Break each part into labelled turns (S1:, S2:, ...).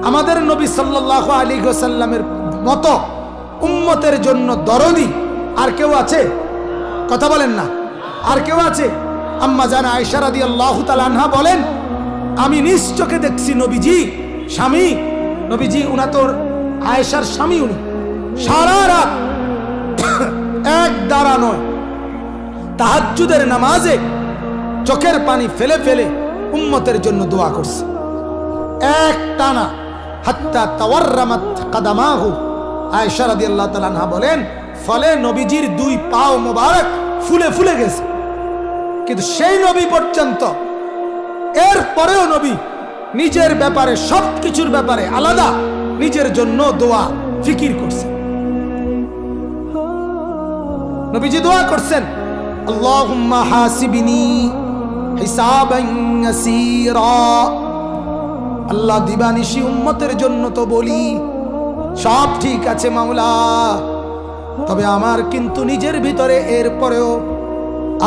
S1: আমাদের নবী সাল্লাল্লাহু আলাইহি ওয়াসাল্লামের মতো উম্মতের জন্য দরদি আর কেউ আছে? কথা বলেন না, আর কেউ আছে? আম্মা জান আয়েশা রাদিয়াল্লাহু তাআলা আনহা বলেন, আমি নিজ চোখে দেখছি নবীজি স্বামী, নবীজি উনা তোর আয়েশার স্বামী, উনি সারা রাত এক দাঁড়া নয় তাহাজ্জুদের নামাজে চোখের পানি ফেলে ফেলে উম্মতের জন্য দোয়া করছে, এক টানা। হাত্তা তাওয়াররামাত কাদামাহু, আয়েশা রাদিয়াল্লাহু তাআলা আনহা বলেন, ফলে নবীজির দুই পাও মোবারক ফুলে ফুলে গেছে। কিন্তু সেই নবী পর্যন্ত, এর পরেও নবী নিজের ব্যাপারে, সবকিছুর ব্যাপারে আলাদা নিজের জন্য দোয়া ফিকির করছেন। নবীজি দোয়া করছেন, আল্লাহুম্মা হাসিবনি হিসাবান ইয়াসীরা। আল্লাহ দিবানিশি উম্মতের জন্য তো বলি সব ঠিক আছে মাওলা, তবে আমার কিন্তু নিজের ভিতরে এর পরেও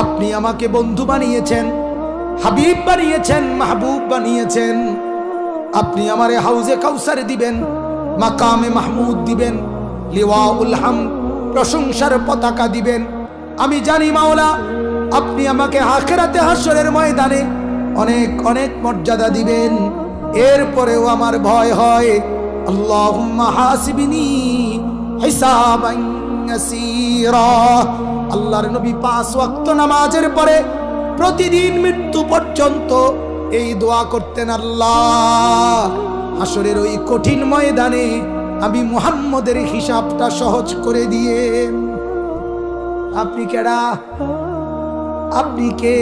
S1: আপনি আমাকে বন্ধু বানিয়েছেন, হাবিব বানিয়েছেন, মাহবুব বানিয়েছেন। আপনি আমারে হাউজে কাউসার দিবেন, মাকামে মাহমুদ দিবেন, লিওয়াউল হামদ প্রশংসার পতাকা দিবেন। আমি জানি মাওলা আপনি আমাকে আখিরাতে হাসরের ময়দানে অনেক অনেক মর্যাদা দিবেন। এরপরেও আমার ভয় হয়, আল্লাহুম্মা হাসিবনি হিসাবান ইয়াসীরা। আল্লাহর নবী 5 ওয়াক্ত নামাজের পরে প্রতিদিন মৃত্যু পর্যন্ত এই দোয়া করতেন, আল্লাহ হাসরের ওই কঠিন ময়দানে আমি মুহাম্মদের হিসাবটা সহজ করে দিয়ে। আপনি কেডা? আপনি কে?